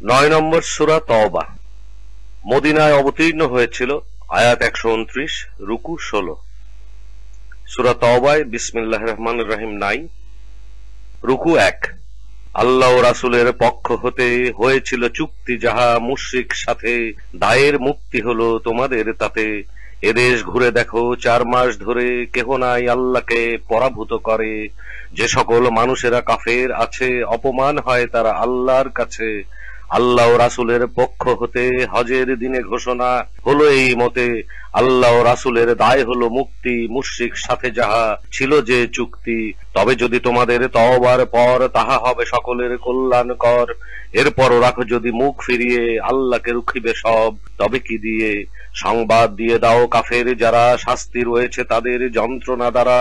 9 নম্বর সূরা তওবা মদিনায় অবতীর্ণ হয়েছিল। আয়াত 129, রুকু 16। সূরা তওবায় বিসমিল্লাহির রহমানির রহিম 9, রুকু 1। আল্লাহ ও রাসূলের পক্ষ হতে হয়েছিল চুক্তি, যাহা মুশরিক সাথে দায়ের মুক্তি হলো তোমাদের তাতে। এদেশ ঘুরে দেখো, 4 মাস ধরে কেহ নাই আল্লাহকে পরাভূত করে। যে সকল মানুষেরা কাফের আছে, অপমান হয় তারা আল্লাহর কাছে। আল্লাহ ও রাসূলের পক্ষ হতে হজের দিনে ঘোষণা হলো এই মতে, আল্লাহ ও রাসূলের দায় হলো মুক্তি, মুশরিক সাথে যাহা ছিল যে চুক্তি। তবে যদি তোমাদের তওবার পর, তাহা হবে সকলের কল্যাণকর। এরপরও রাখো যদি মুখ ফিরিয়ে, আল্লাহকে রুখিবে সব তবে কি দিয়ে। সংবাদ দিয়ে দাও কাফের যারা, শাস্তি রয়েছে তাদের যন্ত্রণা দ্বারা।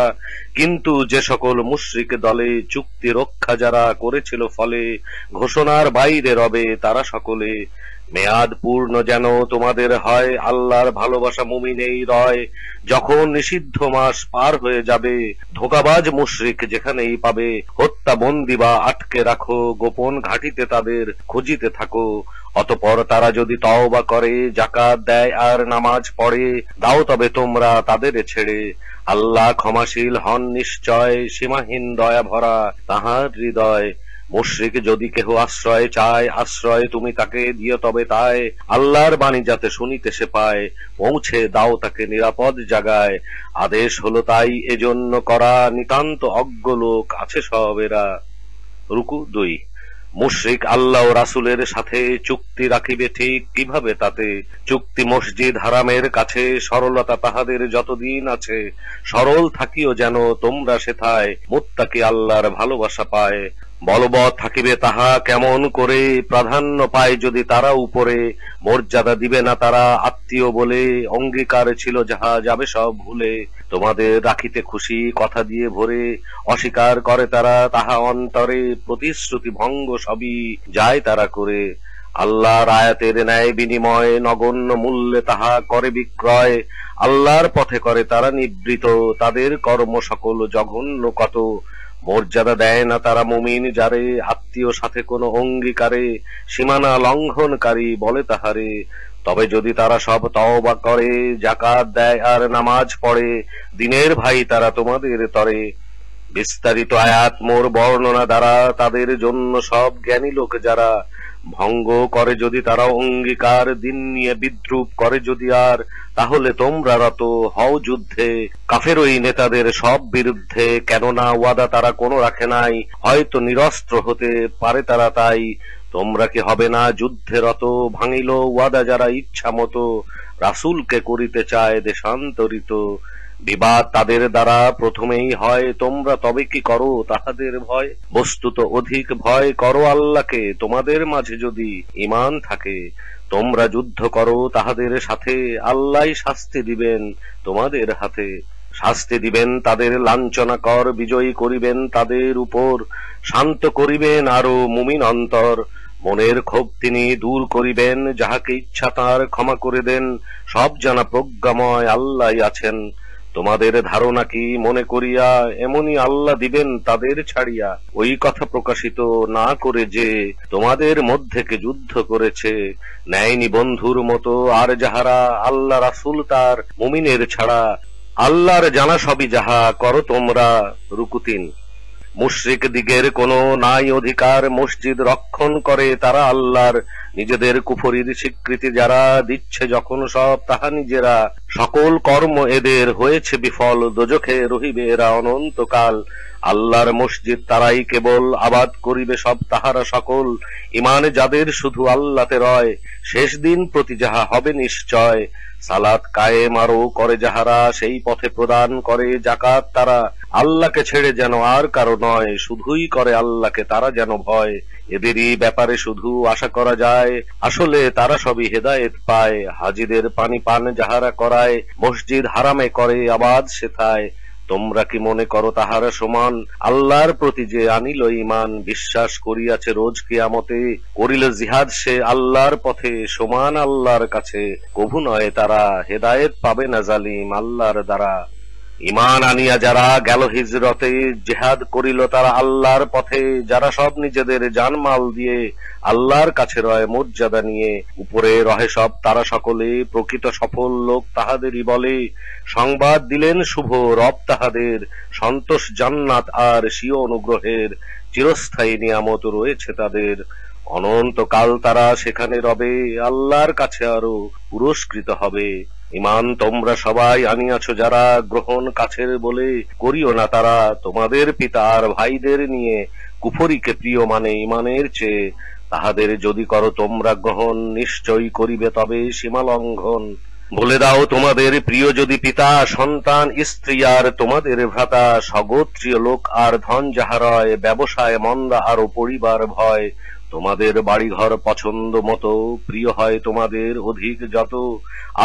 কিন্তু যে সকল মুশরিক দলে চুক্তি রক্ষা যারা করেছিল, ফলে ঘোষণার বাইরে রবে তারা সকলে। মেয়াদ পূর্ণ যেন তোমাদের হয়, আল্লাহর ভালোবাসা মুমিনেই রয়। যখন নিষিদ্ধ মাস পার হয়ে যাবে, ধোঁকাবাজ মুশরিক যেখানেই পাবে, হত্যা বন্দি বা আটকে রাখো, গোপন ঘাঁটিতে তাদের খুঁজিতে থাকো। অতঃপর তারা যদি তওবা করে, যাকাত দেয় আর নামাজ পড়ে, দাও তবে তোমরা তাদের ছেড়ে। আল্লাহ ক্ষমাশীল হন নিশ্চয়, সীমাহীন দয়া ভরা তাহার হৃদয়। মুশরিক যদি কেহ আশ্রয় চায়, আশ্রয় তুমি তাকে দিও তবে তাই। আল্লাহর বাণী যাতে শুনিতে সে পায়, পৌঁছে দাও তাকে নিরাপদ জায়গায়। আদেশ হলো তাই এজন্য করা, নিতান্ত অজ্ঞ লোক আছে সব এরা। রুকু 2। মুশরিক আল্লাহ ও রাসূলের সাথে চুক্তি রাখিবে ঠিক কিভাবে তাতে। চুক্তি মসজিদ হারামের কাছে, সরলতা তাহাদের যতদিন আছে। সরল থাকিও যেন তোমরা সেথায়, মুত্তাকি আল্লাহর ভালোবাসা পায়। বলবৎ থাকিবে তাহা কেমন করে, প্রাধান্য পায় যদি তারা উপরে। মর্যাদা দিবে না তারা আত্মীয় বলে, অঙ্গীকার ছিল যাহা যাবে সব ভুলে। তোমাদের রাখিতে খুশি কথা দিয়ে ভরে, অস্বীকার করে তারা তাহা অন্তরে। প্রতিশ্রুতি ভঙ্গ সবই যায় তারা করে। আল্লাহর আয়াতের ন্যায় বিনিময়, নগণ্য মূল্যে তাহা করে বিক্রয়। আল্লাহর পথে করে তারা নিবৃত, তাদের কর্ম সকল জঘন্য কত। মর্যাদা দেয় না তারা মুমিন যারে, আত্মীয় সাথে কোনো অঙ্গীকারে। সীমানা লঙ্ঘনকারী বলে তাহারে। তবে যদি তারা সব তওবা করে, যাকাত দেয় আর নামাজ পড়ে, দিনের ভাই তারা তোমাদের তরে। বিস্তারিত আয়াত মোর বর্ণনা দ্বারা, তাদের জন্য সব জ্ঞানী লোক যারা। ভঙ্গ করে যদি তারা অঙ্গীকার, দিন নিয়ে বিদ্রুপ করে যদি আর, তাহলে তোমরা রত হও যুদ্ধে কাফের ওই নেতাদের সব বিরুদ্ধে। কেননা ওয়াদা তারা কোনো রাখে নাই, হয়তো নিরস্ত্র হতে পারে তারা তাই। তোমরা কি হবে না যুদ্ধে রত, ভাঙিল ওয়াদা যারা ইচ্ছা মতো। রাসূলকে করিতে চায় দেশান্তরিত, বিবাদ তাদের দ্বারা প্রথমেই হয়। তোমরা তবে কি করো তাহাদের ভয়, বস্তুত অধিক ভয় করো আল্লাহকে তোমাদের মাঝে যদি ঈমান থাকে। তোমরা যুদ্ধ করো তাহাদের সাথে, আল্লাহই শাস্তি দিবেন তোমাদের হাতে। শাস্তি দিবেন তাদের লাঞ্ছনা কর, বিজয়ী করিবেন তাদের উপর। শান্ত করিবেন আরো মুমিন অন্তর, মনের ক্ষোভ তিনি দূর করিবেন। যাহাকে ইচ্ছা তার ক্ষমা করে দেন, সব জানা প্রজ্ঞাময় আল্লাহ আছেন। তোমাদের ধারণা কি মনে করিয়া, এমনি আল্লাহ দিবেন তাদের ছাড়িয়া। ওই কথা প্রকাশিত না করে যে, তোমাদের মধ্যে কে যুদ্ধ করেছে, নেয়নি বন্ধুর মতো। আর যাহারা আল্লাহ রাসূল তার মুমিনের ছাড়া, আল্লাহর জানা সবই যাহা করো তোমরা। রুকু 3। মুশরিক দিগের কোনো নাই অধিকার, মসজিদ রক্ষণ করে তারা আল্লাহর। নিজেদের কুফরির স্বীকৃতি যারা দিচ্ছে যখন সব তাহা নিজেরা। সকল কর্ম এদের হয়েছে বিফল, দোজখে রহিবে এরা অনন্তকাল। আল্লাহর মসজিদ তারাই কেবল আবাদ করিবে সব তাহারা সকল। ঈমান যাদের শুধু আল্লাহতে রয়, শেষ দিন প্রতি যাহা হবে নিশ্চয়। সালাত কায়েম আরো করে যাহারা, সেই পথে প্রদান করে যাকাত তারা। আল্লাহকে ছেড়ে যেন আর কারো নয়, শুধুই করে আল্লাহকে তারা যেন ভয়। এদেরই ব্যাপারে শুধু আশা করা যায়, আসলে তারা সবই হেদায়েত পায়। হাজিদের পানি পান যাহারা করায়, মসজিদ হারামে করে আবাদ সেথায়। তোমরা কি মনে করো তাহারা সমান, আল্লাহর প্রতি যে আনিল ঈমান। বিশ্বাস করিয়াছে রোজ কিয়ামতে, করিল জিহাদ সে আল্লাহর পথে। সমান আল্লাহর কাছে কভু নয় তারা, হেদায়েত পাবে না জালিম আল্লাহর দ্বারা। ঈমান আনিয়া যারা গেল হিজরতে, জিহাদ করিল তারা আল্লাহর পথে, যারা সব নিজেদের জানমাল দিয়ে আল্লাহর কাছে রয় মর্যাদা নিয়ে, উপরে রহে সব তারা সকলে, প্রকৃত সফল লোক তাহাদেরই বলে। সংবাদ দিলেন শুভ রব তাহাদের, সন্তোষ জান্নাত আর স্বীয় অনুগ্রহের, চিরস্থায়ী নিয়ামত রয়েছে তাদের। অনন্তকাল তারা সেখানে রবে, আল্লাহর কাছে আরো পুরস্কৃত হবে। ঈমান তোমরা সবাই আনিয়াছ যারা, গ্রহণ কাছের বলে করিও না তারা, তোমাদের পিতা আর ভাইদের নিয়ে কুফরিকে প্রিয় মানে ঈমানের চেয়ে। তাহাদের যদি করো তোমরা গ্রহণ, নিশ্চয়ই করিবে তবে সীমা লঙ্ঘন। বলে দাও তোমাদের প্রিয় যদি পিতা, সন্তান, স্ত্রী আর তোমাদের ভ্রাতা, স্বগোত্রীয় লোক আর ধন যাহা রয়, ব্যবসায় মন্দা আরো পরিবার ভয়, তোমাদের বাড়িঘর পছন্দ মতো, প্রিয় হয় তোমাদের অধিক যত।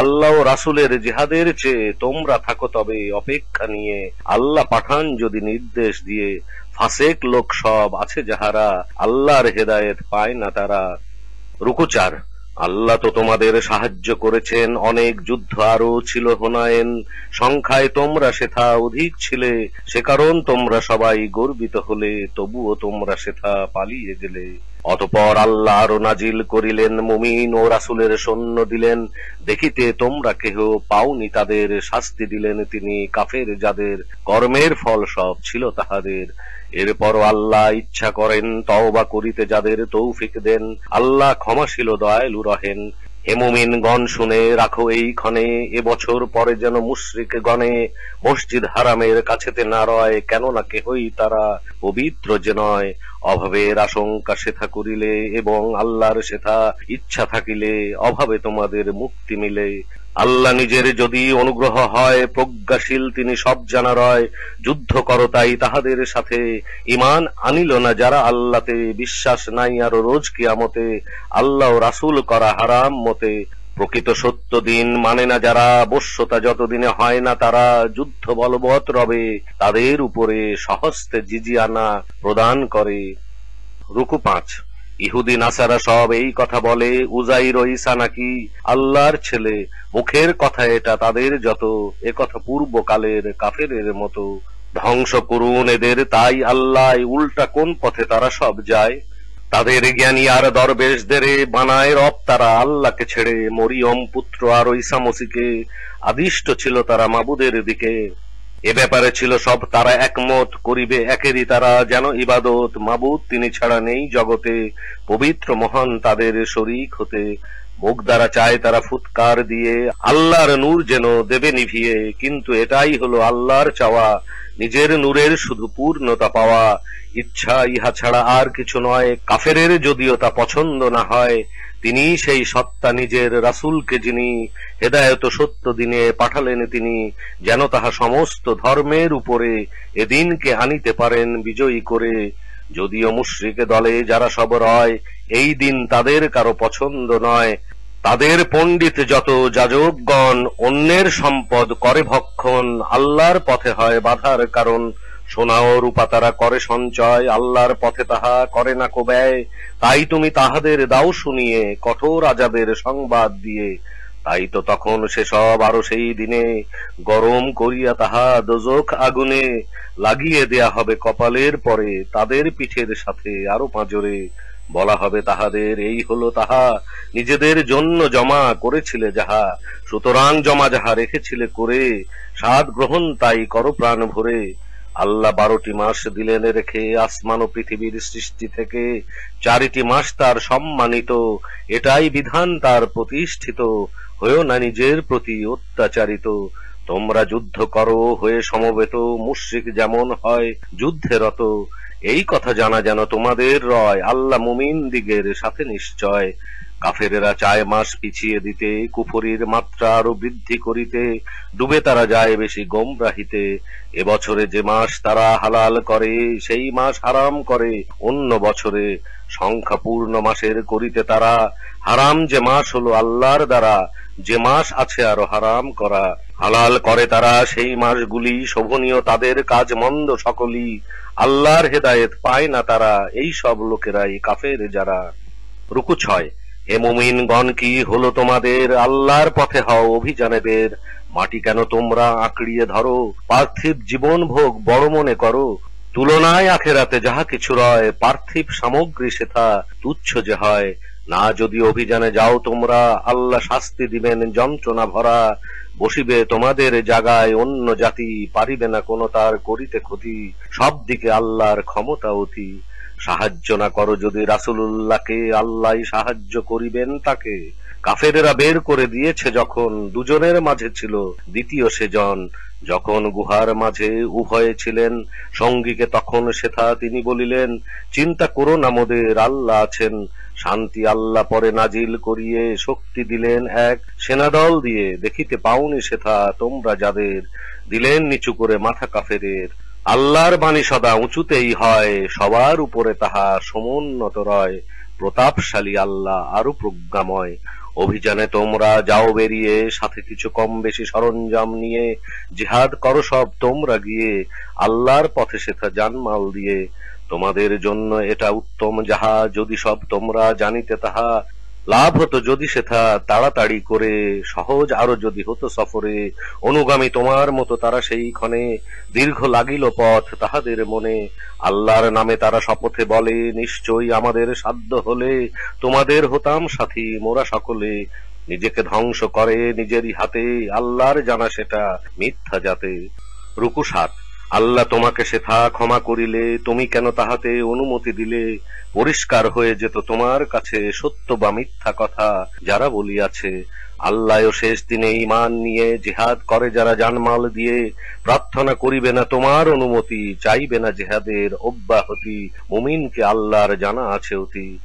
আল্লাহ ও রাসূলের জিহাদের চেয়ে তোমরা থাকো তবে অপেক্ষা নিয়ে, আল্লাহ পাঠান যদি নির্দেশ দিয়ে। ফাসেক লোক সব আছে যাহারা, আল্লাহর হেদায়েত পায় না তারা। রুকু 4। আল্লাহ তো তোমাদের সাহায্য করেছেন অনেক, যুদ্ধ আরো ছিল হুনায়েন, সংখ্যায় তোমরা সেথা অধিক ছিলে, সে কারণ তোমরা সবাই গর্বিত হলে, তবুও তোমরা সেথা পালিয়ে গেলে। অতঃপর আল্লাহ আরো নাজিল করিলেন, মুমিন ও রাসূলের সৈন্য দিলেন, দেখিতে তোমরা কেহ পাওনি তাদের, শাস্তি দিলেন তিনি কাফের যাদের, কর্মের ফল সব ছিল তাহাদের। এরপর আল্লাহ ইচ্ছা করেন তওবা করিতে যাদের তৌফিক দেন, আল্লাহ ক্ষমাশীল দয়ালু রহেন। হে মুমিন গণ শুনে রাখো এই ক্ষণে, এবছর পরে যেন মুশরিক গণে মসজিদ হারামের কাছেতে না রয়, কেননা কেহই তারা পবিত্র যে নয়। অভাবের আশঙ্কা সেথা করিলে এবং আল্লাহর সেথা ইচ্ছা থাকিলে, অভাবে তোমাদের মুক্তি মিলে। আল্লাহ নিজের যদি অনুগ্রহ হয়, প্রজ্ঞাশীল তিনি সব জানা রয়। যুদ্ধ করো তাই তাহাদের সাথে, ঈমান আনিল না যারা আল্লাহতে, বিশ্বাস নাই আরো রোজ কিয়ামতে, আল্লাহ ও রাসূল করা হারাম মতে। প্রকৃত সত্য দিন মানে না যারা, বশ্যতা যতদিনে হয় না তারা, যুদ্ধ বলবৎ রবে তাদের উপরে, সহস্তে জিজিয়ানা প্রদান করে। রুকু 5। ইহুদি নাসারা সব এই কথা বলে, উজাইর ও ঈসা নাকি আল্লাহর ছেলে, মুখের কথা এটা তাদের যত, এ কথা পূর্বকালের কাফেরের মতো। ধ্বংস করুন এদের তাই আল্লাহ, উল্টা কোন পথে তারা সব যায়। তাদের জ্ঞানী আর দরবেশদের বানায় রব তারা আল্লাহকে ছেড়ে, মরিয়ম পুত্র আর ঈসা মসিকে আদিষ্ট ছিল তারা মাবুদের দিকে। এ ব্যাপারে ছিল সব তারা একমত, করিবে একেরই তারা যেন ইবাদত, মাবুদ তিনি ছাড়া নেই জগতে, পবিত্র মহান তাদের শরীক হতে। মুখ দ্বারা চায় তারা ফুৎকার দিয়ে, আল্লাহর নূর যেন দেবে নিভিয়ে, কিন্তু এটাই হলো আল্লাহর চাওয়া, নিজের নূরের শুধু পূর্ণতা পাওয়া। ইচ্ছা ইহা ছাড়া আর কিছু নয়, কাফেরের যদিও তা পছন্দ না হয়। তিনি সেই সত্তা নিজের রাসূলকে যিনি হেদায়েত সত্য দিনে পাঠালেন তিনি, যেন তাহা সমস্ত ধর্মের উপরে এদিনকে আনিতে পারেন বিজয়ী করে। যদিও মুশরিক দলে যারা সব রয়, এই দিন তাদের কারো পছন্দ নয়। তাদের পণ্ডিত যত যাজকগণ, অন্যের সম্পদ করে ভক্ষণ, আল্লাহর পথে হয় বাধার কারণ। সোনা ও রূপা তারা করে সঞ্চয়, আল্লাহর পথে তাহা করে না কো ব্যয়। তাই তুমি তাহাদের দাও শুনিয়ে, কঠোর আযাবের সংবাদ দিয়ে। তাই তো তখন সেসব আরো সেই দিনে, গরম করিয়া তাহা দোজখ আগুনে, লাগিয়ে দেয়া হবে কপালের পরে, তাদের পিঠের সাথে আরো পাঁজরে। বলা হবে তাহাদের এই হলো তাহা, নিজেদের জন্য জমা করেছিলে যাহা, সুতরাং জমা যাহা রেখেছিলে করে, স্বাদ গ্রহণ তাই করো প্রাণ ভরে। আল্লাহ 12টি মাস দিলেন রেখে, আসমান ও পৃথিবীর সৃষ্টি থেকে, 4টি মাস তার সম্মানিত, এটাই বিধান তার প্রতিষ্ঠিত। হয়েও না নিজের প্রতি অত্যাচারিত, তোমরা যুদ্ধ করো হয়ে সমবেত, মুশরিক যেমন হয় যুদ্ধে রত। এই কথা জানা যেন তোমাদের রয়, আল্লাহ মুমিন দিগের সাথে নিশ্চয়। কাফেরেরা চায় মাস পিছিয়ে দিতে, কুফরির মাত্রা আরো বৃদ্ধি করিতে, ডুবে তারা যায় বেশি গোমরাহিতে। এবছরে যে মাস তারা হালাল করে, সেই মাস হারাম করে অন্য বছরে। সংখ্যা পূর্ণ মাসের করিতে তারা, হারাম যে মাস হলো আল্লাহর দ্বারা, যে মাস আছে আরো হারাম করা। হালাল করে তারা সেই মাসগুলি, শোভনীয় তাদের কাজ মন্দ সকলই, আল্লাহর হেদায়েত পায় না তারা, এই সব লোকেরাই কাফের যারা। রুকু 6। হে মুমিনগণ কি হলো তোমাদের, আল্লাহর পথে হও অভিযানেদের, মাটি কেন তোমরা আঁকড়িয়ে ধরো, পার্থিব জীবন ভোগ বড় মনে করো। তুলনায় আখেরাতে যাহা কিছু রয়, পার্থিব সামগ্রী সেথা তুচ্ছ যে হয়। না যদি অভিযানে যাও তোমরা, আল্লাহ শাস্তি দিবেন যন্ত্রণা ভরা। বসিবে তোমাদের জাগায় অন্য জাতি, পারিবে না কোনো তার করিতে ক্ষতি। সব দিকে আল্লাহর ক্ষমতা অতি। সাহায্য না করো যদি রাসূলুল্লাহকে, আল্লাহ সাহায্য করিবেন তাকে। কাফেরেরা বের করে দিয়েছে যখন, দুজনের মাঝে ছিল দ্বিতীয় সেজন। যখন গুহার মাঝে উভয়ে ছিলেন সঙ্গীকে, তখন সেথা তিনি বলিলেন, চিন্তা করো না মোদের, আল্লাহ আছেন। শান্তি আল্লাহ পরে নাজিল করিয়ে, শক্তি দিলেন এক সেনাদল দিয়ে। দেখিতে পাওনি সেথা তোমরা যাদের, দিলেন নিচু করে মাথা কাফেরের। আল্লাহর বাণী সদা উঁচুতেই হয়, সবার উপরে তাহা সমুন্নত রয়। প্রতাপশালী আল্লাহ আরো প্রজ্ঞাময়। অভিযানে তোমরা যাও বেরিয়ে, সাথে কিছু কম বেশি সরঞ্জাম নিয়ে। জিহাদ করো সব তোমরা গিয়ে, আল্লাহর পথে সেথা জানমাল দিয়ে। তোমাদের জন্য এটা উত্তম যাহা, যদি সব তোমরা জানিতে তাহা। লাভ হতো যদি সেথা তাড়াতাড়ি করে, সহজ আরো যদি হতো সফরে। অনুগামী তোমার মতো তারা সেই ক্ষণে, দীর্ঘ লাগিল পথ তাহাদের মনে। আল্লাহর নামে তারা শপথে বলে, নিশ্চয়ই আমাদের সাধ্য হলে তোমাদের হতাম সাথী মোরা সকলে। নিজেকে ধ্বংস করে নিজেরই হাতে, আল্লাহর জানা সেটা মিথ্যা যাতে। রুকু ৭। আল্লাহ তোমাকে সেথা ক্ষমা করিলে, তুমি কেন তাহাতে অনুমতি দিলে। পরিষ্কার হয়ে যেত তোমার কাছে সত্য বা মিথ্যা কথা যারা বলিয়াছে। আল্লাহও শেষ দিনে ঈমান নিয়ে, জিহাদ করে যারা জানমাল দিয়ে। প্রার্থনা করিবে না তোমার অনুমতি, চাইবে না জিহাদের অব্যাহতি। মুমিনকে আল্লাহর জানা আছে অতি।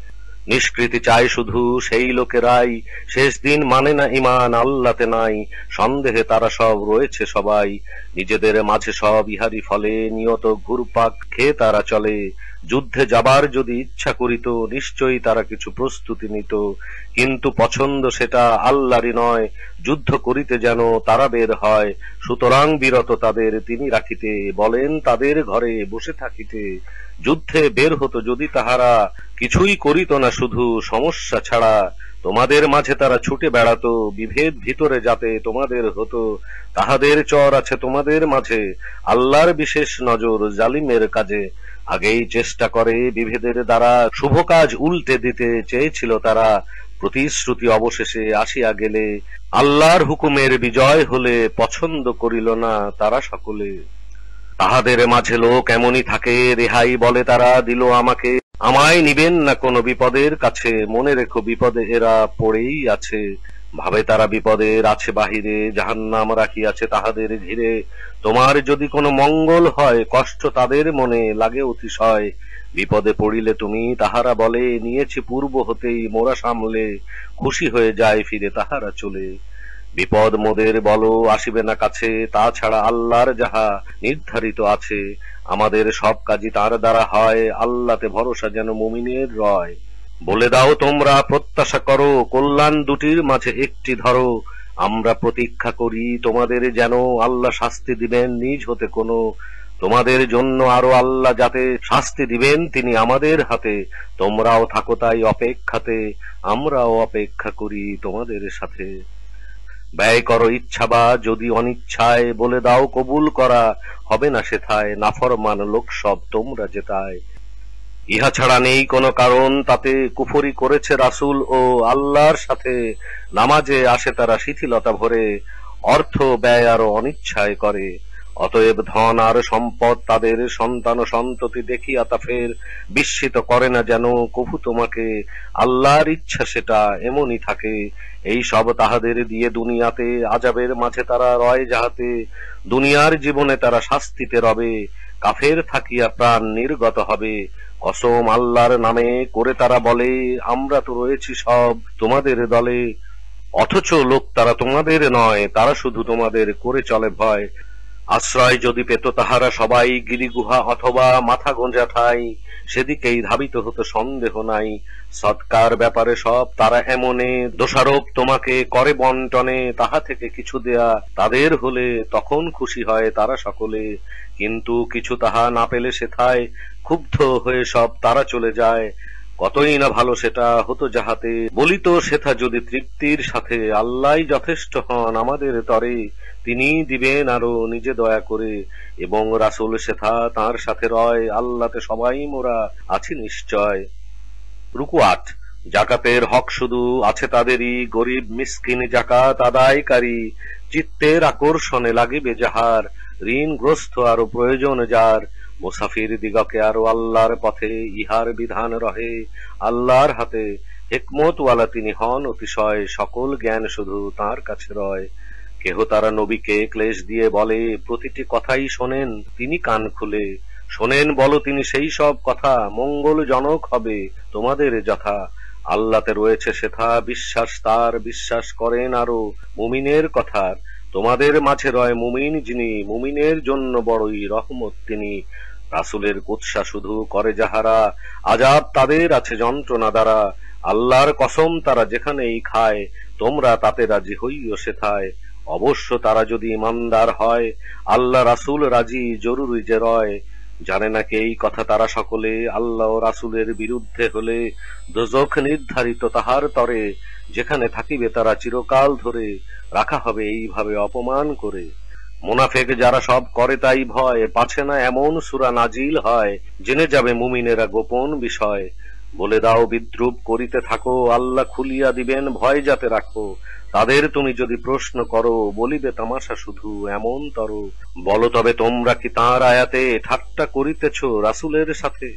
নিষ্কৃতি চায় শুধু সেই লোকেরাই, শেষ দিন মানে না ঈমান আল্লাহতে নাই। সন্দেহে তারা সব রয়েছে সবাই, নিজেদের মাঝে সব ইহারি ফলে। নিয়ত ঘুরপাক খেয়ে তারা চলে, যুদ্ধে যাবার যদি ইচ্ছা করিত, নিশ্চয়ই তারা কিছু প্রস্তুতি নিত। কিন্তু পছন্দ সেটা আল্লাহরই নয়, যুদ্ধ করিতে যেন তারা বের হয়। সুতরাং বিরত তাদের তিনি রাখিতে, বলেন তাদের ঘরে বসে থাকিতে। যুদ্ধে বের হতো যদি তাহারা, কিছুই করিত না শুধু সমস্যা ছাড়া। তোমাদের মাঝে তারা ছুটে বেড়াতো, বিভেদ ভিতরে যাতে তোমাদের হতো। তাহাদের চর আছে তোমাদের মাঝে, আল্লাহর বিশেষ নজর জালিমের কাজে। আগেই চেষ্টা করে বিভেদের দ্বারা, শুভ কাজ উল্টে দিতে চেয়েছিল তারা। প্রতিশ্রুতি অবশেষে আসিয়া গেলে, আল্লাহর হুকুমের বিজয় হলে পছন্দ করিল না তারা সকলে। তাহাদের মাঝে লোক এমনই থাকে, রেহাই বলে তারা দিল আমাকে। আমায় নিবেন না কোনো বিপদের কাছে, মনে রেখো বিপদে এরা পড়েই আছে। ভাবে তারা বিপদের আছে বাহিরে, জাহান্নাম রাখিয়াছে তাহাদের ঘিরে। তোমার যদি কোনো মঙ্গল হয়, কষ্ট তাদের মনে লাগে অতিশয়। বিপদে পড়িলে তুমি তাহারা বলে, নিয়েছি পূর্ব হতেই মোরা সামলে। খুশি হয়ে যায় ফিরে তাহারা চলে। বিপদ মোদের বলো আসিবে না কাছে, তাছাড়া আল্লাহর যাহা নির্ধারিত আছে। আমাদের সব কাজই তার দ্বারা হয়, আল্লাহতে ভরসা যেন মুমিনের রয়। বলে দাও তোমরা প্রত্যাশা করো, কল্যাণ দুটির মাঝে একটি ধরো। আমরা প্রতীক্ষা করি তোমাদের যেন, আল্লাহ শাস্তি দিবেন নিজ হতে কোনো। তোমাদের জন্য আরো আল্লাহ যাতে শাস্তি দিবেন তিনি আমাদের হাতে। তোমরাও থাকো তাই অপেক্ষাতে, আমরাও অপেক্ষা করি তোমাদের সাথে। ব্যয় করো ইচ্ছা বা যদি অনিচ্ছায়, বলে দাও কবুল করা হবে না সেথায়। নাফরমান লোক সব তোমরা যেতায়। ইহা ছাড়া নেই কোনো কারণ তাতে, কুফরি করেছে রাসূল ও আল্লাহর সাথে। নামাজে আসে তারা শিথিলতা ভরে, অর্থ ব্যয় আরো অনিচ্ছায় করে। অতএব ধন আর সম্পদ তাদের, সন্তান ও সন্ততি দেখিয়া তা ফের বিস্মিত করে না যেন কভু তোমাকে। আল্লাহর ইচ্ছা সেটা এমনই থাকে। এই সব তাহাদের দিয়ে দুনিয়াতে, আযাবের মাঝে তারা রয় যাহাতে। দুনিয়ার জীবনে তারা শাস্তিতে রবে, কাফের থাকিয়া প্রাণ নির্গত হবে। কসম আল্লাহর নামে করে তারা বলে, আমরা তো রয়েছি সব তোমাদের দলে। অথচ লোক তারা তোমাদের নয়, তারা শুধু তোমাদের করে চলে ভয়। আশ্রয় যদি পেত তাহারা সবাই, গিরিগুহা অথবা মাথা গোঁজা ঠাই, সেদিকেই ধাবিত হতো সন্দেহ নাই। সৎকার ব্যাপারে সব তারা এমনে, দোষারোপ তোমাকে করে বন্টনে। তাহা থেকে কিছু দেয়া তাদের হলে, তখন খুশি হয় তারা সকলে। কিন্তু কিছু তাহা না পেলে সেথায়, ক্ষুব্ধ হয়ে সব তারা চলে যায়। কতই না ভালো সেটা হতো যাহাতে বলিত সেথা যদি তৃপ্তির সাথে আল্লাহই যথেষ্ট হন আমাদের তরে, তিনি দিবেন আরো নিজে দয়া করে, এবং রাসূল সেথা তাঁর সাথে রয়, আল্লাহতে সবাই মোরা আছি নিশ্চয়। রুকু ৮। জাকাতের হক শুধু আছে তাদেরই, গরিব মিসকিন জাকাত আদায়কারী, চিত্তের আকর্ষণে লাগিবে যাহার, ঋণগ্রস্ত আরো প্রয়োজন যার, মুসাফির দিগকে আরো আল্লাহর পথে, ইহার বিধান রহে আল্লাহর হাতে, হিকমতওয়ালা তিনি হন অতিশয়, সকল জ্ঞান শুধু তাঁর কাছে রয়। কেহ তারা নবীকে ক্লেশ দিয়ে বলে, প্রতিটি কথাই শোনেন তিনি কান খুলে, শোনেন বলো তিনি সেই সব কথা, মঙ্গলজনক হবে তোমাদের যথা। আল্লাহতে রয়েছে সেথা বিশ্বাস তার, বিশ্বাস করেন আরো মুমিনের কথার, তোমাদের মাঝে রয় মুমিন যিনি, মুমিনের জন্য বড়ই রহমত তিনি। রাসূলের কুৎসা শুধু করে যাহারা, আযাব তাদের আছে যন্ত্রণা দ্বারা, আল্লাহর কসম তারা যেখানেই খায়, তোমরা তাতে রাজি হইও সেথায়। অবশ্য তারা যদি ইমানদার হয়, আল্লাহ রাসূল রাজি জরুরি যে রয়। জানে নাকি এই কথা তারা সকলে, আল্লাহ ও রাসূলের বিরুদ্ধে হলে দোজখ নির্ধারিত তাহার তরে, যেখানে থাকিবে তারা চিরকাল ধরে, রাখা হবে এইভাবে অপমান করে। মুনাফেক যারা সব করে তাই ভয়, পাছে না এমন সূরা নাজিল হয়, জেনে যাবে মুমিনেরা গোপন বিষয়। বলে দাও বিদ্রুপ করিতে থাকো, আল্লাহ খুলিয়া দিবেন ভয় যাতে রাখো, তাদের তুমি যদি প্রশ্ন করো, বলিবে তামাশা শুধু এমন তর। বলো তবে তোমরা কি তাঁর আয়াতে ঠাট্টা করিতেছ রাসূলের সাথে,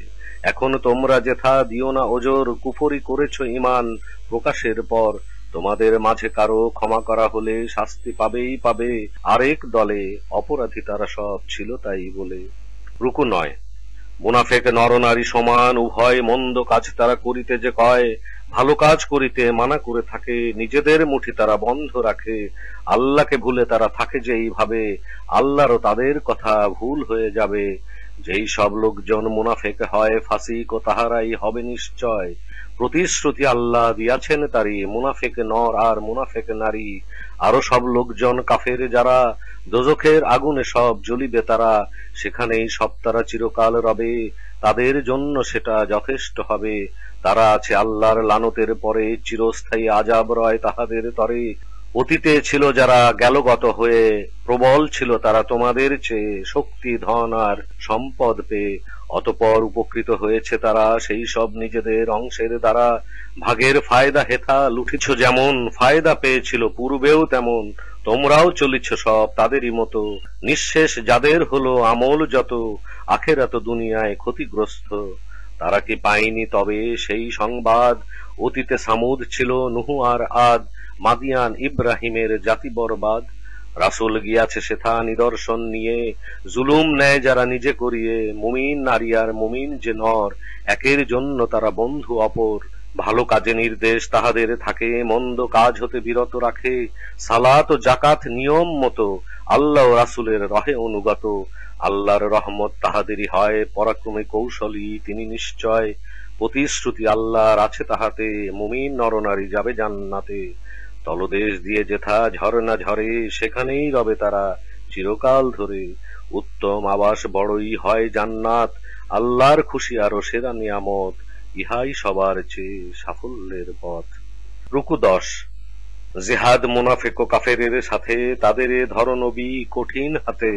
এখন তোমরা যেথা দিও না ওজর, কুফরি করেছ ঈমান প্রকাশের পর, তোমাদের মাঝে কারো ক্ষমা করা হলে শাস্তি পাবেই পাবে আরেক দলে, অপরাধী তারা সব ছিল তাই বলে। রুকু ৯। মুনাফেক নরনারী সমান উভয়, মন্দ কাজ তারা করিতে যে কয়, ভালো কাজ করিতে মানা করে থাকে, নিজেদের মুঠি তারা বন্ধ রাখে, আল্লাহকে ভুলে তারা থাকে যে এইভাবে, আল্লাহরও তাদের কথা ভুল হয়ে যাবে। যেই সব লোকজন মুনাফেক হয় ফাসিক, ও তাহারাই হবে নিশ্চয়, প্রতিশ্রুতি আল্লাহ দিয়াছেন তারি, মুনাফেক নর আর মুনাফেক নারী। আরো সব লোকজন কাফের যারা, দোজখের আগুনে সব জ্বলিবে তারা, সেখানেই সব তারা চিরকাল রবে, তাদের জন্য সেটা যথেষ্ট হবে। তারা আছে আল্লাহর লানতের পরে, চিরস্থায়ী আযাব রয় তাহাদের তরে। অতীতে ছিল যারা গেলগত হয়ে, প্রবল ছিল তারা তোমাদের চেয়ে, শক্তি ধন আর সম্পদ পেয়ে, অতঃপর উপকৃত হয়েছে তারা সেই সব নিজেদের অংশের দ্বারা। ভাগের ফায়দা হেথা লুঠিছ যেমন, ফায়দা পেয়েছিল পূর্বেও তেমন, তোমরাও চলিছ সব তাদেরই মতো। নিঃশেষ যাদের হলো আমল যত, আখেরাত দুনিয়ায় ক্ষতিগ্রস্ত। তারা কি পায়নি তবে সেই সংবাদ, অতীতে সামুদ ছিল নুহু আর আদ, মাদিয়ান ইব্রাহিমের জাতি বরবাদ। রাসূল গিয়াছে সেথা নিদর্শন নিয়ে, জুলুম নেয় যারা নিজে করিয়ে, মুমিন নারী আর মুমিন যে নর, একের জন্য তারা বন্ধু অপর। ভালো কাজে নির্দেশ তাহাদের থাকে, মন্দ কাজ হতে বিরত রাখে, সালাত ও জাকাত নিয়ম মতো, আল্লাহ ও রাসূলের রহে অনুগত। আল্লাহর রহমত তাহাদেরই হয়, পরাক্রমে কৌশলী তিনি নিশ্চয়, প্রতিশ্রুতি আল্লাহর আছে তাহাতে, মুমিন নরনারী যাবে জান্নাতে। তলদেশ দিয়ে যেথা ঝরনা ঝরে, সেখানেই রবে তারা চিরকাল ধরে, উত্তম আবাস বড়ই হয় জান্নাত, আল্লাহর খুশি আরো সেরা নিয়ামত, ইহাই সবার চেয়ে সাফল্যের পথ। রুকু ১০। জিহাদ মুনাফিক ও কাফেরের সাথে, তাদের ধরো নবী কঠিন হাতে,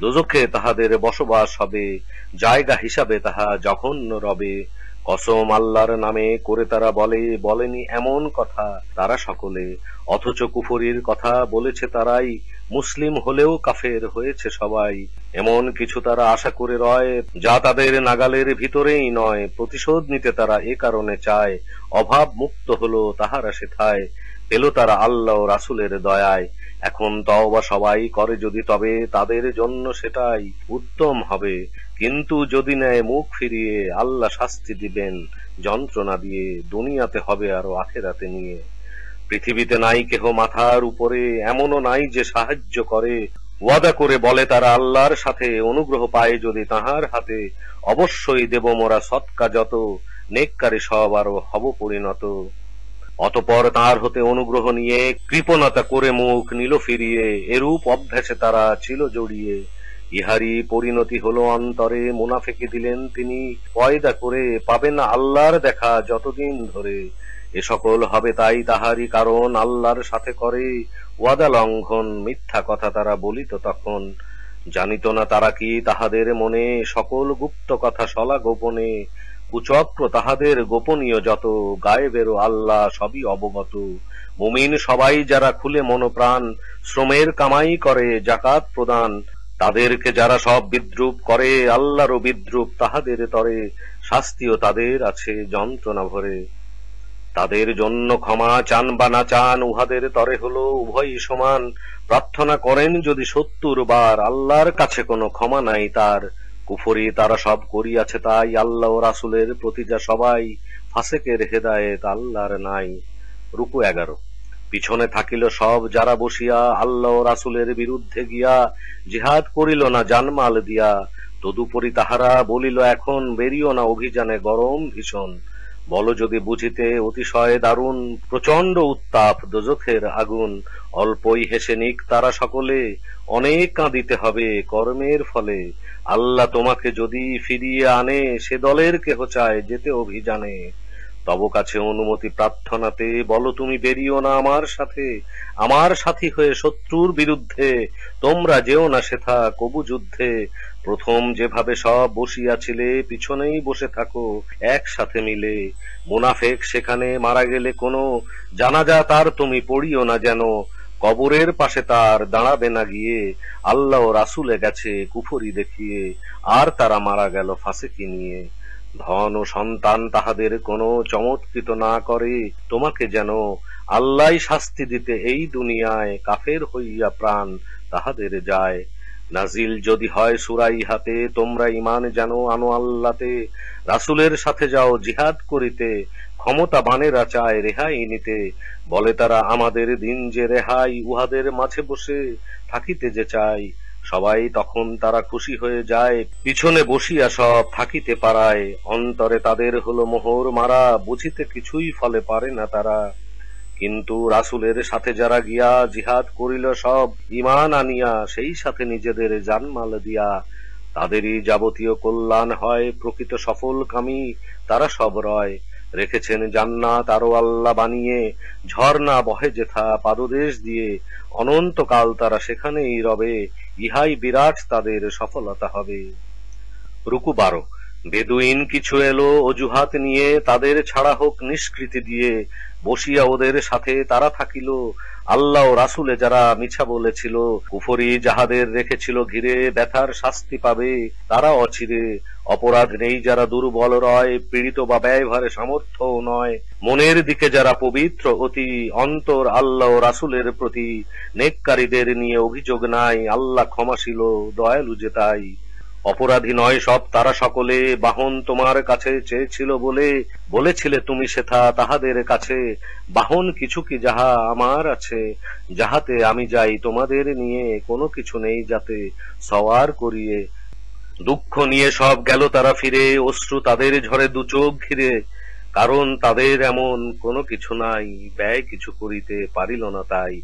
দোজখে তাহাদের বসবাস হবে, জায়গা হিসাবে তাহা জঘন্য রবে। কসম আল্লাহর নামে করে তারা বলে, বলেনি এমন কথা তারা সকলে, অথচ কুফরির কথা বলেছে তারাই, মুসলিম হলেও কাফের হয়েছে সবাই। এমন কিছু তারা আশা করে রয়, যা তাদের নাগালের ভিতরেই নয়, প্রতিশোধ নিতে তারা এ কারণে চায়, অভাব মুক্ত হলো তাহারা সেথায়, পেল তারা আল্লাহ ও রাসূলের দয়ায়। এখন তওবা সবাই করে যদি তবে, তাদের জন্য সেটাই উত্তম হবে। কিন্তু যদি নেয় মুখ ফিরিয়ে, আল্লাহ শাস্তি দিবেন যন্ত্রণা দিয়ে, দুনিয়াতে হবে আরো আখেরাতে নিয়ে। পৃথিবীতে নাই কেহ মাথার উপরে, এমনও নাই যে সাহায্য করে, ওয়াদা করে বলে তারা আল্লাহর সাথে, অনুগ্রহ পায় যদি তাহার হাতে, অবশ্যই দেব মোরা সৎকা যত, নেককারী সব আরো হব পরিণত। অতঃপর তাঁর হতে অনুগ্রহ নিয়ে, কৃপণতা করে মুখ নিল ফিরিয়ে, এরূপ অভ্যাসে তারা ছিল জড়িয়ে। ইহারি পরিণতি হলো অন্তরে মুনাফিকি দিলেন তিনি পয়দা করে, পাবে না আল্লাহর দেখা যতদিন ধরে। এ সকল হবে তাই তাহারি কারণ, আল্লাহর সাথে করে ওয়াদা লঙ্ঘন, মিথ্যা কথা তারা বলিত তখন। জানিত না তারা কি তাহাদের মনে, সকল গুপ্ত কথা সলা গোপনে। কুচক্র তাহাদের গোপনীয় যত, গায়েবেরও আল্লাহ সবই অবগত। মুমিন সবাই যারা খুলে মনোপ্রাণ, শ্রমের কামাই করে জাকাত প্রদান, তাদেরকে যারা সব বিদ্রুপ করে, আল্লাহরও বিদ্রুপ তাহাদের তরে, শাস্তিও তাদের আছে যন্ত্রণা ভরে। তাদের জন্য ক্ষমা চান বা না চান, উহাদের তরে হলো উভয়ই সমান। প্রার্থনা করেন যদি ৭০ বার, আল্লাহর কাছে কোনো ক্ষমা নাই তার। কুফরি তারা সব করিয়াছে তাই, আল্লাহ ও রাসূলের প্রতি যা সবাই, ফাসেকের হেদায়েত আল্লাহর নাই। রুকু ১১। পিছনে থাকিল সব যারা বসিয়া, আল্লাহ ও রাসূলের বিরুদ্ধে গিয়া, জিহাদ করিল না জানমাল দিয়া। তদুপরি তাহারা বলিল এখন, বেরিও না অভিযানে গরম ভীষণ। বলো যদি বুঝিতে অতিশয় দারুণ, প্রচন্ড উত্তাপ দোজখের আগুন। অল্পই হেসে নিক তারা সকলে, অনেক কাঁদিতে হবে কর্মের ফলে। আল্লাহ তোমাকে যদি ফিরিয়ে আনে, সে দলের কেহ চায় যেতে অভিযানে। তব কাছে অনুমতি প্রার্থনাতে, বলো তুমি বেরিও না আমার সাথে। আমার সাথী হয়ে শত্রুর বিরুদ্ধে, তোমরা যেও না সেথা কবু যুদ্ধে। প্রথম যেভাবে সব বসিয়াছিলে, পিছনেই বসে থাকো একসাথে মিলে। মুনাফেক সেখানে মারা গেলে কোনো, জানাজা তার তুমি পড়িও না যেন। কবরের পাশে তার দাঁড়াবে না গিয়ে, আল্লাহ ও রাসূলে গেছে কুফরি দেখিয়ে। আর তারা মারা গেল ফাসেকি নিয়ে। ধন ও সন্তান তাহাদের কোনো চমৎকৃত না করে তোমাকে যেন, আল্লাহই শাস্তি দিতে এই দুনিয়ায়। কাফের হইয়া প্রাণ তাহাদের যায়। নাজিল যদি হয় সূরা ইহাতে, তোমরা ঈমান যেন আনো আল্লাহতে। রাসূলের সাথে যাও জিহাদ করিতে, ক্ষমতা বানেরা চায় রেহাই নিতে। বলে তারা আমাদের দিন যে রেহাই, উহাদের মাঝে বসে থাকিতে যে চাই। সবাই তখন তারা খুশি হয়ে যায়, পিছনে বসিয়া সব থাকিতে পারায়। অন্তরে তাদের হলো মোহর মারা, বুঝিতে কিছুই ফলে পারে না তারা। কিন্তু রাসূলের সাথে যারা গিয়া, জিহাদ করিল সব ঈমান আনিয়া, সেই সাথে নিজেদের জানমাল দিয়া। তাদেরই যাবতীয় কল্যাণ হয়, প্রকৃত সফল কামী তারা সব রয়। রেখেছেন জান্নাত আরো আল্লাহ বানিয়ে, ঝর্ণা বহে যেথা পাদদেশ দিয়ে। অনন্তকাল তারা সেখানেই রবে, ইহাই বিরাট তাদের সফলতা হবে। রুকু ১২। বেদুইন কিছু এলো অজুহাত নিয়ে, তাদের ছাড়া হোক নিষ্কৃতি দিয়ে। বসিয়া ওদের সাথে তারা থাকিল, আল্লাহ ও রাসূলে যারা মিছা বলেছিল। কুফরি যাহাদের রেখেছিল ঘিরে, ব্যথার শাস্তি পাবে তারা অচিরে। অপরাধ নেই যারা দুর্বল রয়, পীড়িত বা ব্যয়ভারে সামর্থ্য নয়। মনের দিকে যারা পবিত্র অতি, অন্তর আল্লাহ ও রাসূলের প্রতি। নেককারীদের নিয়ে অভিযোগ নাই, আল্লাহ ক্ষমাশীল দয়ালু যে তাই। অপরাধী নয় সব তারা সকলে, বাহন তোমার কাছে চেয়েছিল বলে। বলেছিলে তুমি সেথা তাহাদের কাছে, বাহন কিছু কি যাহা আমার আছে। যাহাতে আমি যাই তোমাদের নিয়ে, কোনো কিছু নেই যাতে সওয়ার করিয়ে। দুঃখ নিয়ে সব গেল তারা ফিরে, অশ্রু তাদের ঝরে দু চোখ ঘিরে। কারণ তাদের এমন কোনো কিছু নাই, ব্যয় কিছু করিতে পারিল না তাই।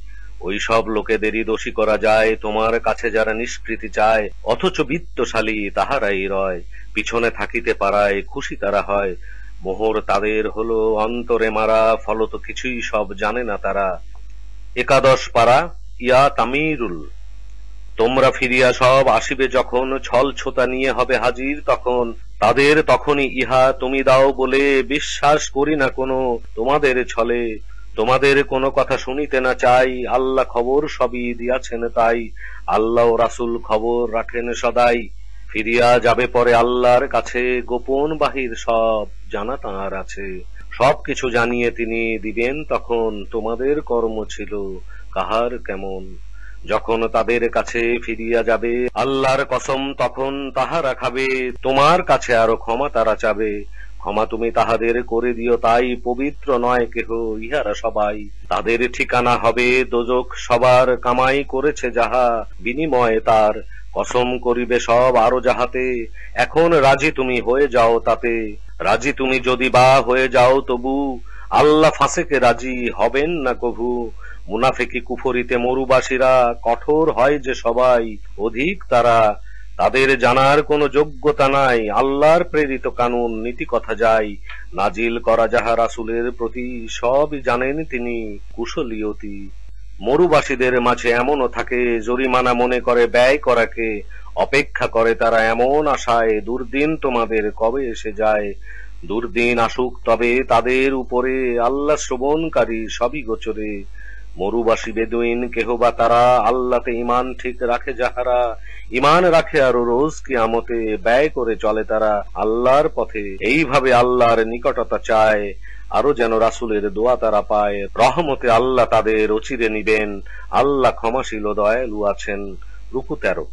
ওই সব লোকেদেরই দোষী করা যায়, তোমার কাছে যারা নিষ্কৃতি চায়। অথচ বিত্তশালী তাহারাই রয়, পিছনে থাকিতে পারায় খুশি তারা হয়। মোহর তাদের হলো অন্তরে মারা, ফলত কিছুই সব জানে না তারা। ১১ পারা ইয়া তামিরুল। তোমরা ফিরিয়া সব আসিবে যখন, ছল ছোতা নিয়ে হবে হাজির তখন। তাদের তখনই ইহা তুমি দাও বলে, বিশ্বাস করি না কোনো তোমাদের ছলে। তোমাদের কোনো কথা শুনিতে না চাই, আল্লাহ খবর সবই দিয়াছেন তাই। আল্লাহ ও রাসূল খবর রাখেন সদাই। ফিরিয়া যাবে পরে আল্লাহর কাছে, গোপন বাহির সব জানা তাঁর আছে। সবকিছু জানিয়ে তিনি দিবেন তখন, তোমাদের কর্ম ছিল কাহার কেমন। যখন তাদের কাছে ফিরিয়া যাবে আল্লাহর কসম, তখন তাহারা খাবে তোমার কাছে আরো ক্ষমা তারা চাবে। ক্ষমা তুমি তাহাদের করে দিও তাই, পবিত্র নয় কেহ ইহারা সবাই। তাদের ঠিকানা হবে দোজখ, সবার কামাই করেছে যাহা বিনিময়ে তার। কসম করিবে সব আরো যাহাতে, এখন রাজি তুমি হয়ে যাও তাতে। রাজি তুমি যদি বা হয়ে যাও তবু, আল্লাহ ফাসেকে রাজি হবেন না কভু। মুনাফিকি কুফরিতে মরুবাসীরা, কঠোর হয় যে সবাই অধিক তারা। তাদের জানার কোনো যোগ্যতা নাই, আল্লাহর প্রেরিত কানুন নীতি কথা যায় নাজিল করা যাহা রাসূলের প্রতি, সবই জানেন তিনি কুশলী অতি। মরুবাসীদের মাঝে এমনও থাকে, জরিমানা মনে করে ব্যয় করাকে, অপেক্ষা করে তারা এমন আশায়, দুর্দিন তোমাদের কবে এসে যায়। দুর্দিন আসুক তবে তাদের উপরে, আল্লাহ শ্রবণকারী সবই গোচরে। মরুবাসী বেদুইন কেহ বা তারা, আল্লাহতে ঈমান ঠিক রাখে যাহারা, ঈমান রাখে আরো রোজ কিয়ামতে, ব্যয় করে চলে তারা আল্লাহর পথে। এইভাবে আল্লাহর নিকটতা চায়, আরো যেন রাসূলের দোয়া তারা পায়। রহমতে আল্লাহ তাদের অচিরে নিবেন, আল্লাহ ক্ষমাশীল ও দয়ালু আছেন। রুকু 13।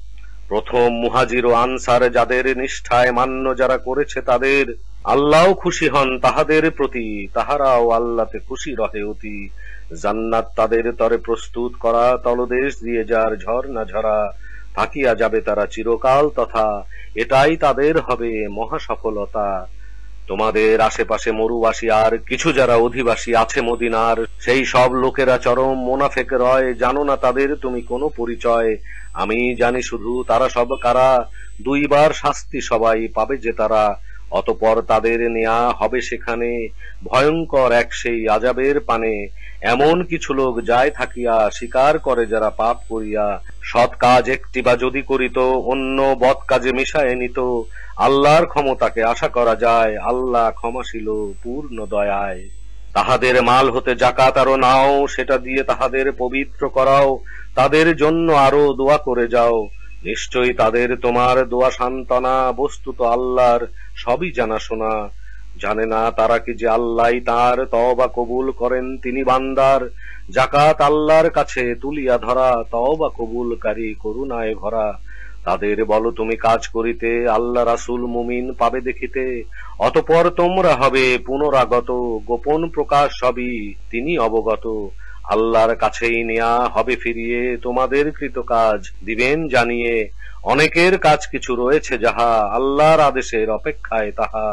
প্রথম মুহাজির ও আনসার যাদের, নিষ্ঠায় মান্য যারা করেছে তাদের, আল্লাহও খুশি হন তাহাদের প্রতি, তাহারাও আল্লাহতে খুশি রহে অতি। জান্নাত তাদের তরে প্রস্তুত করা, তলদেশ দিয়ে যার ঝর্ণা ঝরা, থাকিয়া যাবে তারা চিরকাল তথা, এটাই তাদের হবে মহা সফলতা। তোমাদের আশেপাশে মরুবাসী আর কিছু যারা অধিবাসী আছে মদিনার, সেই সব লোকেরা চরম মোনাফেক রয়, জানো না তাদের তুমি কোনো পরিচয়। আমি জানি শুধু তারা সব কারা, দুইবার শাস্তি সবাই পাবে যে তারা। অতঃপর তাদের নেয়া হবে সেখানে, ভয়ঙ্কর এক সেই আযাবের পানে। এমন কিছু লোক যায় থাকিয়া, স্বীকার করে যারা পাপ করিয়া, সৎ কাজ একটি বা যদি করিত, অন্য বদ কাজে মিশায় নিত। আল্লাহর ক্ষমতাকে আশা করা যায়, আল্লাহ ক্ষমাশীল পূর্ণ দয়ায়। তাহাদের মাল হতে যাকাত আরো নাও, সেটা দিয়ে তাহাদের পবিত্র করাও, তাদের জন্য আরো দোয়া করে যাও। নিশ্চয়ই তাদের তোমার দোয়া সান্ত্বনা, বস্তুত আল্লাহর সবই জানাশোনা। জানে না তারা কি যে আল্লাহ তার তওবা কবুল করেন তিনি বান্দার, যাকাত আল্লাহর কাছে তুলিয়া ধরা, তওবা কবুলকারী করুণায় ভরা। তাদের বলো তুমি কাজ করিতে, আল্লাহ রাসূল মুমিন পাবে দেখিতে। অতঃপর তোমরা হবে পুনরাগত, গোপন প্রকাশ সবই তিনি অবগত। আল্লাহর কাছেই নেয়া হবে ফিরিয়ে, তোমাদের কৃত কাজ দিবেন জানিয়ে। অনেকের কাজ কিছু রয়েছে যাহা, আল্লাহর আদেশের অপেক্ষায় তাহা।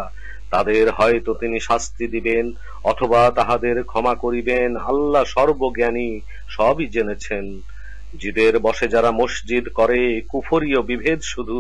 তাদের হয়তো তিনি শাস্তি দিবেন, অথবা তাহাদের ক্ষমা করিবেন, আল্লাহ সর্বজ্ঞানী সবই জেনেছেন। জিদের বসে যারা মসজিদ করে, কুফরীয় বিভেদ শুধু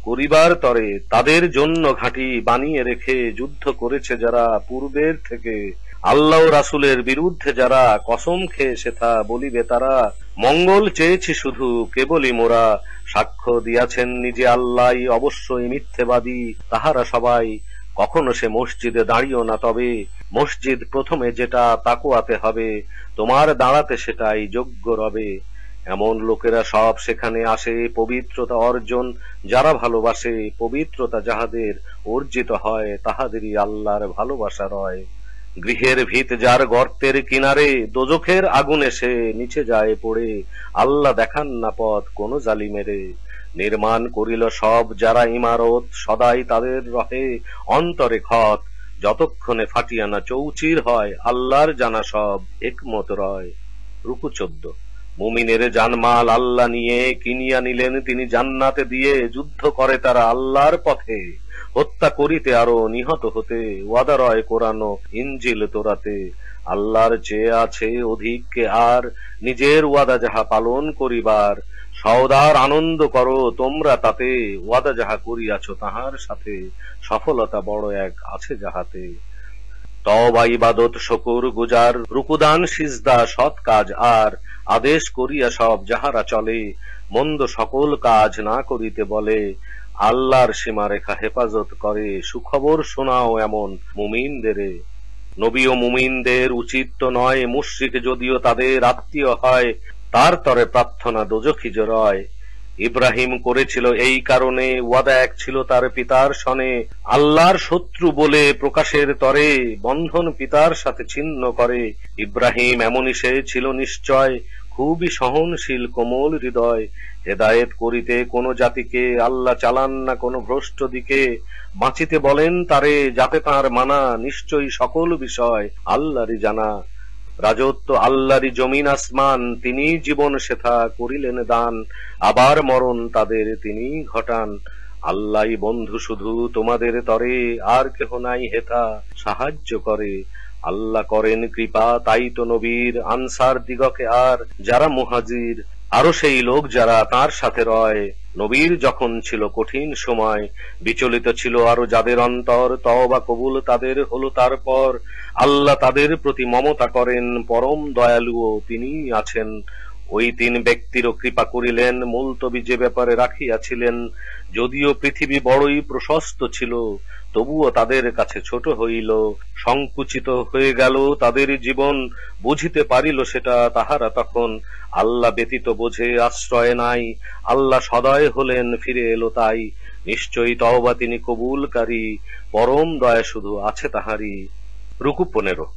করিবার তরে, তাদের জন্য ঘাঁটি বানিয়ে রেখে যুদ্ধ করেছে যারা পূর্বের থেকে। আল্লাহ রাসূলের বিরুদ্ধে যারা কসম খেয়ে সেথা বলিবে তারা, মঙ্গল চেয়েছি শুধু কেবলই মোরা। সাক্ষ্য দিয়াছেন নিজে আল্লাহ, অবশ্যই মিথ্যেবাদী তাহারা সবাই। কখনো সে মসজিদে দাঁড়িও না তবে, মসজিদ প্রথমে যেটা তাকওয়াতে হবে, তোমার দাঁড়াতে সেটাই যোগ্য রবে। এমন লোকেরা সব সেখানে আসে, পবিত্রতা অর্জন যারা ভালোবাসে, পবিত্রতা যাহাদের অর্জিত হয়, তাহাদেরই আল্লাহর ভালোবাসা রয়। গৃহের ভিত যার গর্তের কিনারে, দোজখের আগুন এসে নিচে যায় পড়ে, আল্লাহ দেখান না পথ কোন জালিমেরে। নির্মাণ করিল সব যারা ইমারত, সদাই তাদের রহে অন্তরে ক্ষত, যতক্ষণে ফাটিয়া না চৌচির হয়, আল্লাহর জানা সব একমত রয়। রুকু 14। মুমিনের জানমাল আল্লাহ নিয়ে, কিনিয়া নিলেন তিনি জান্নাতে দিয়ে। যুদ্ধ করে তারা আল্লাহর পথে, হত্যা করিতে আরো নিহত হতে, ওয়াদা রয় কোরআন ও ইনজিল তোরাতে। আল্লাহর চেয়ে আছে অধিক কে আর, নিজের ওয়াদা যাহা পালন করিবার। সওদার আনন্দ করো তোমরা তাতে, ওয়াদা যাহা করিয়াছ তাহার সাথে, সফলতা বড় এক আছে যাহাতে। তওবা ইবাদত শুকর গুজার, রুকুদান সিজদা সৎ কাজ আর, আদেশ করিয়া সব যাহারা চলে, মন্দ সকল কাজ না করিতে বলে। আল্লাহর সীমারেখা হেফাজত করে, সুখবর শোনাও এমন মুমিনদেরে। নবী ও মুমিনদের উচিত তো নয়, মুশরিক যদিও তাদের আত্মীয় হয়, তার তরে প্রার্থনা দোজখী রয়। ইব্রাহিম করেছিল এই কারণে, ওয়াদা এক ছিল তার পিতার সনে। আল্লাহর শত্রু বলে প্রকাশের তরে, বন্ধন পিতার সাথে ছিন্ন করে। ইব্রাহিম এমনই সে ছিল নিশ্চয়, খুবই সহনশীল কোমল হৃদয়। হেদায়েত করিতে কোন জাতিকে, আল্লাহ চালান না কোন ভ্রষ্ট দিকে। বাঁচিতে বলেন তারে যাতে তাঁর মানা, নিশ্চয়ই সকল বিষয় আল্লাহরই জানা। রাজত্ব আল্লাহরই জমিন আসমান, তিনি জীবন সেথা করিলেন দান। আবার মরণ তাদের তিনি ঘটান। আল্লাহই বন্ধু শুধু তোমাদের তরে, আর কেহ নাই হেথা সাহায্য করে। আল্লাহ করেন কৃপা তাই তো নবীর, আনসার দিগকে আর যারা মুহাজির। আরো সেই লোক যারা তার সাথে রয়, নবীর যখন ছিল কঠিন সময়, বিচলিত ছিল আরো যাদের অন্তর, তওবা কবুল তাদের হলো তারপর। আল্লাহ তাদের প্রতি মমতা করেন, পরম দয়ালুও তিনি আছেন। ওই তিন ব্যক্তিরও কৃপা করিলেন, মুলতবি যে ব্যাপারে রাখিয়াছিলেন। যদিও পৃথিবী বড়ই প্রশস্ত ছিল, তবুও তাদের কাছে ছোট হইল। সংকুচিত হয়ে গেল তাদের জীবন, বুঝিতে পারিল সেটা তাহারা তখন। আল্লাহ ব্যতীত বোঝে আশ্রয় নাই, আল্লাহ সদয় হলেন ফিরে এলো তাই। নিশ্চয়ই তওবা তিনি কবুলকারী, পরম দয়া শুধু আছে তাহারি। রুকু 15।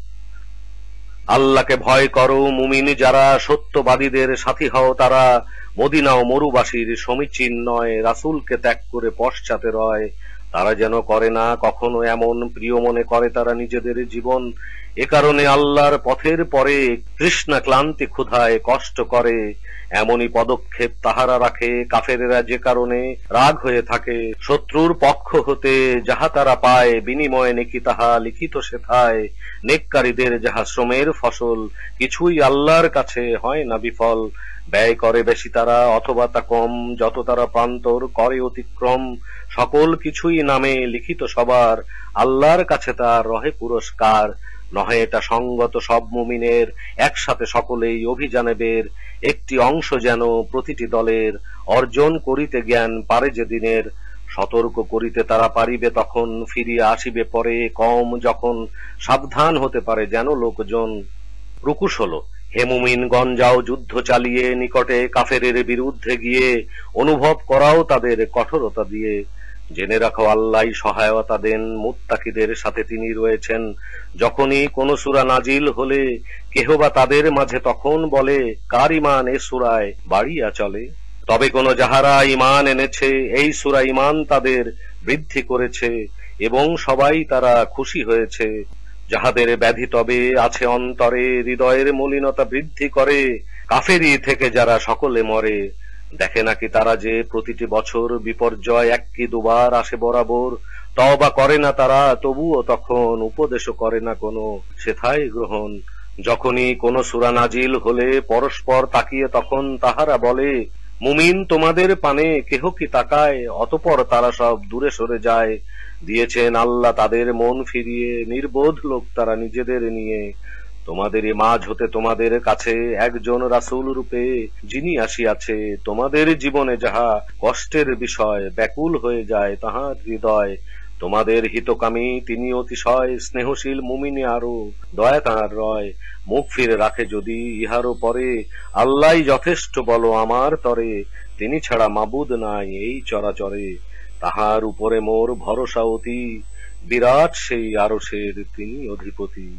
আল্লাহকে ভয় করো মুমিন যারা, সত্যবাদীদের সাথী হও তারা। মদিনা ও মরুবাসীর সমীচীন নয়, রাসূলকে ত্যাগ করে পশ্চাতে রয়। তারা যেন করে না কখনো এমন, প্রিয় মনে করে তারা নিজেদের জীবন। এ কারণে আল্লাহর পথের পরে তৃষ্ণা ক্লান্তি ক্ষুধায় কষ্ট করে। এমনই পদক্ষেপ তাহারা রাখে, কাফেরেরা যে কারণে রাগ হয়ে থাকে। শত্রুর পক্ষ হতে যাহা তারা পায়, বিনিময়ে নেকি তাহা লিখিত সেথায়। নেককারীদের যাহা শ্রমের ফসল, কিছুই আল্লাহর কাছে হয় না বিফল। ব্যয় করে বেশি তারা অথবা তা কম, যত তারা প্রান্তর করে অতিক্রম। সকল কিছুই নামে লিখিত সবার, আল্লাহর কাছে তার রহে পুরস্কার। নহে এটা সঙ্গত সব মুমিনের, একসাথে সকলেই অভিযানে বের। একটি অংশ যেন প্রতিটি দলের, অর্জন করিতে জ্ঞান পারে যে দিনের। সতর্ক করিতে তারা পারিবে তখন, ফিরিয়া আসিবে পরে কম যখন। সাবধান হতে পারে যেন লোকজন। রুকু 16। হে মুমিনগণ যাও যুদ্ধ চালিয়ে, নিকটে কাফেরের বিরুদ্ধে গিয়ে। অনুভব করাও তাদের কঠোরতা দিয়ে। জেনে রাখো আল্লাহ সহায়তা দেন, মুত্তাকিদের সাথে তিনি রয়েছেন। যখনই কোন সূরা নাজিল হলে, কেহ বা তাদের মাঝে তখন বলে, কার ঈমান এ সূরায় বাড়িয়া চলে। তবে কোন যাহারা ঈমান এনেছে, এই সূরা ঈমান তাদের বৃদ্ধি করেছে, এবং সবাই তারা খুশি হয়েছে। যাহাদের ব্যাধি তবে আছে অন্তরে, হৃদয়ের মলিনতা বৃদ্ধি করে। কাফেরি থেকে যারা সকলে মরে, দেখে নাকি তারা যে প্রতিটি বছর বিপর্যয় এক কি দুবার আসে বরাবর। তওবা করে না তারা, তবুও তখন উপদেশও করে না কোনো, সেথায় গ্রহণ। যখনই কোন সূরা নাজিল হলে, পরস্পর তাকিয়ে তখন তাহারা বলে, মুমিন তোমাদের পানে কেহ কি তাকায়? অতঃপর তারা সব দূরে সরে যায়। দিয়েছেন আল্লাহ তাদের মন ফিরিয়ে, নির্বোধ লোক তারা নিজেদের নিয়ে। তোমাদেরই মাঝ হতে তোমাদের কাছে একজন রাসূল রূপে যিনি আসিয়াছে। তোমাদের জীবনে যাহা কষ্টের বিষয়, ব্যাকুল হয়ে যায় তাহার হৃদয়। তোমাদের হিতকামী তিনি অতিশয়, স্নেহশীল মুমিনে আরো দয়া তাহার রয়। মুখ ফিরে রাখে যদি ইহারও পরে, আল্লাহই যথেষ্ট বলো আমার তরে। তিনি ছাড়া মাবুদ নাই এই চরাচরে, তাহার উপরে মোর ভরসা অতি। বিরাট সেই আরশের তিনি অধিপতি।